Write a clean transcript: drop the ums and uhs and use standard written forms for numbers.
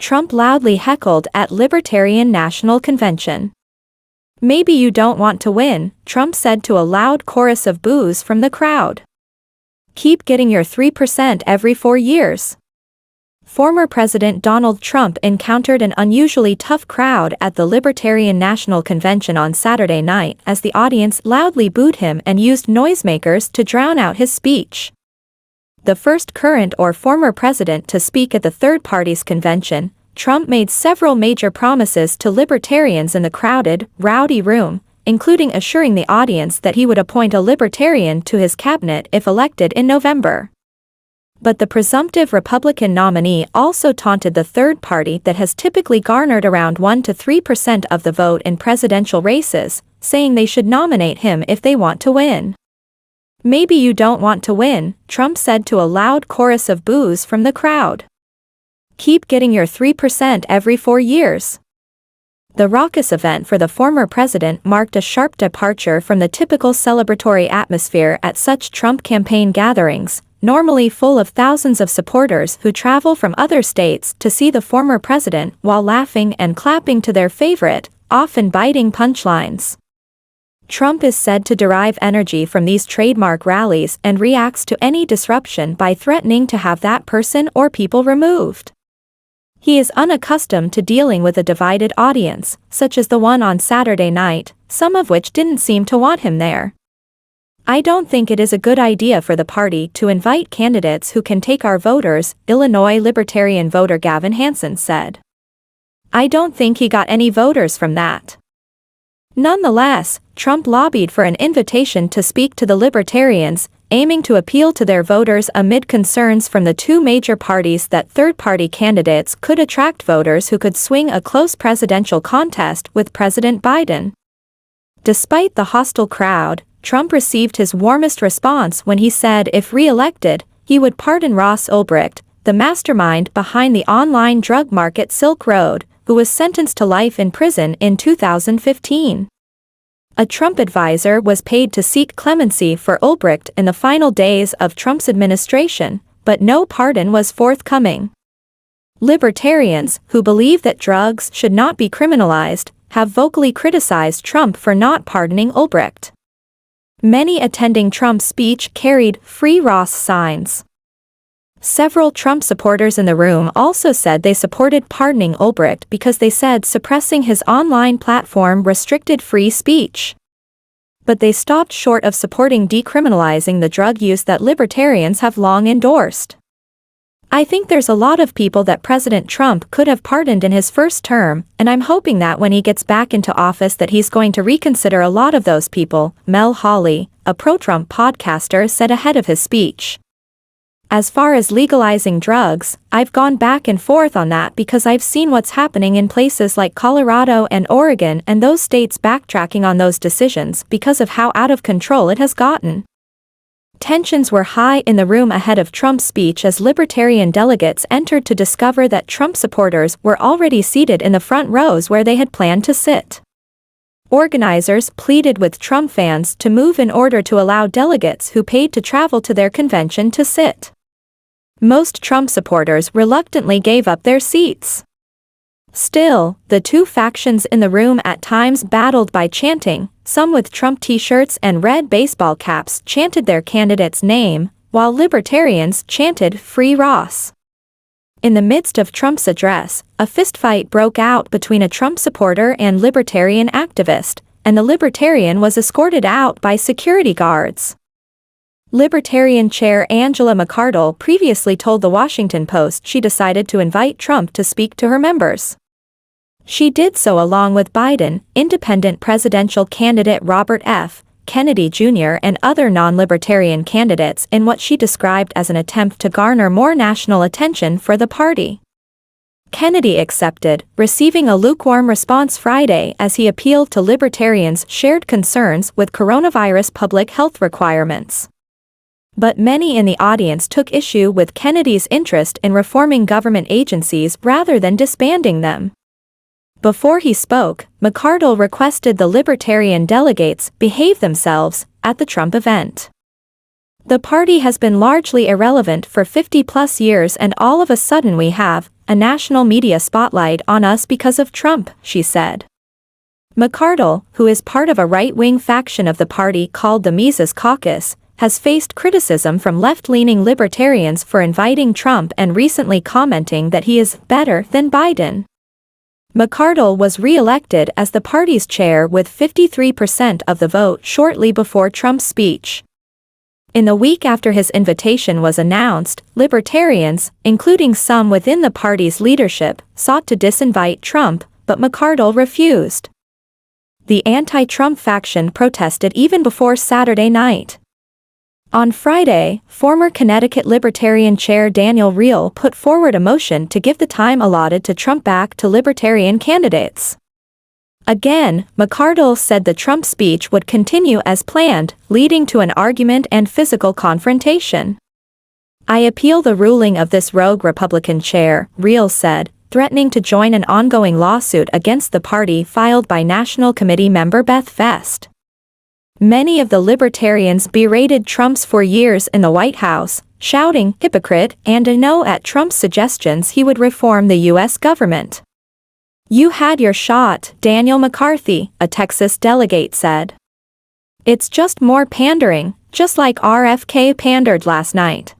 Trump loudly heckled at Libertarian National Convention. "Maybe you don't want to win," Trump said to a loud chorus of boos from the crowd. "Keep getting your 3% every 4 years." Former President Donald Trump encountered an unusually tough crowd at the Libertarian National Convention on Saturday night as the audience loudly booed him and used noisemakers to drown out his speech. The first current or former president to speak at the third party's convention, Trump made several major promises to libertarians in the crowded, rowdy room, including assuring the audience that he would appoint a libertarian to his cabinet if elected in November. But the presumptive Republican nominee also taunted the third party that has typically garnered around 1 to 3% of the vote in presidential races, saying they should nominate him if they want to win. "Maybe you don't want to win," Trump said to a loud chorus of boos from the crowd. "Keep getting your 3% every 4 years." The raucous event for the former president marked a sharp departure from the typical celebratory atmosphere at such Trump campaign gatherings, normally full of thousands of supporters who travel from other states to see the former president while laughing and clapping to their favorite, often biting punchlines. Trump is said to derive energy from these trademark rallies and reacts to any disruption by threatening to have that person or people removed. He is unaccustomed to dealing with a divided audience, such as the one on Saturday night, some of which didn't seem to want him there. "I don't think it is a good idea for the party to invite candidates who can take our voters," Illinois Libertarian voter Gavin Hansen said. "I don't think he got any voters from that." Nonetheless, Trump lobbied for an invitation to speak to the Libertarians, aiming to appeal to their voters amid concerns from the two major parties that third-party candidates could attract voters who could swing a close presidential contest with President Biden. Despite the hostile crowd, Trump received his warmest response when he said if re-elected, he would pardon Ross Ulbricht, the mastermind behind the online drug market Silk Road, who was sentenced to life in prison in 2015. A Trump advisor was paid to seek clemency for Ulbricht in the final days of Trump's administration, but no pardon was forthcoming. Libertarians, who believe that drugs should not be criminalized, have vocally criticized Trump for not pardoning Ulbricht. Many attending Trump's speech carried "Free Ross" signs. Several Trump supporters in the room also said they supported pardoning Ulbricht because they said suppressing his online platform restricted free speech. But they stopped short of supporting decriminalizing the drug use that libertarians have long endorsed. "I think there's a lot of people that President Trump could have pardoned in his first term, and I'm hoping that when he gets back into office that he's going to reconsider a lot of those people," Mel Hawley, a pro-Trump podcaster, said ahead of his speech. "As far as legalizing drugs, I've gone back and forth on that because I've seen what's happening in places like Colorado and Oregon and those states backtracking on those decisions because of how out of control it has gotten." Tensions were high in the room ahead of Trump's speech as Libertarian delegates entered to discover that Trump supporters were already seated in the front rows where they had planned to sit. Organizers pleaded with Trump fans to move in order to allow delegates who paid to travel to their convention to sit. Most Trump supporters reluctantly gave up their seats. Still, the two factions in the room at times battled by chanting. Some with Trump t-shirts and red baseball caps chanted their candidate's name, while libertarians chanted "Free Ross." In the midst of Trump's address, a fistfight broke out between a Trump supporter and libertarian activist, and the libertarian was escorted out by security guards. Libertarian Chair Angela McArdle previously told The Washington Post she decided to invite Trump to speak to her members. She did so along with Biden, independent presidential candidate Robert F. Kennedy Jr. and other non-libertarian candidates in what she described as an attempt to garner more national attention for the party. Kennedy accepted, receiving a lukewarm response Friday as he appealed to libertarians' shared concerns with coronavirus public health requirements. But many in the audience took issue with Kennedy's interest in reforming government agencies rather than disbanding them. Before he spoke, McArdle requested the Libertarian delegates behave themselves at the Trump event. "The party has been largely irrelevant for 50-plus years and all of a sudden we have a national media spotlight on us because of Trump, she said. McArdle, who is part of a right-wing faction of the party called the Mises Caucus, has faced criticism from left-leaning libertarians for inviting Trump and recently commenting that he is better than Biden. McArdle was re-elected as the party's chair with 53% of the vote shortly before Trump's speech. In the week after his invitation was announced, libertarians, including some within the party's leadership, sought to disinvite Trump, but McArdle refused. The anti-Trump faction protested even before Saturday night. On Friday, former Connecticut Libertarian Chair Daniel Reel put forward a motion to give the time allotted to Trump back to Libertarian candidates. Again, McArdle said the Trump speech would continue as planned, leading to an argument and physical confrontation. "I appeal the ruling of this rogue Republican chair," Reel said, threatening to join an ongoing lawsuit against the party filed by National Committee member Beth Vest. Many of the libertarians berated Trump's 4 years in the White House, shouting "hypocrite" and a no at Trump's suggestions he would reform the U.S. government. "You had your shot, Daniel McCarthy," a Texas delegate said. "It's just more pandering, just like RFK pandered last night."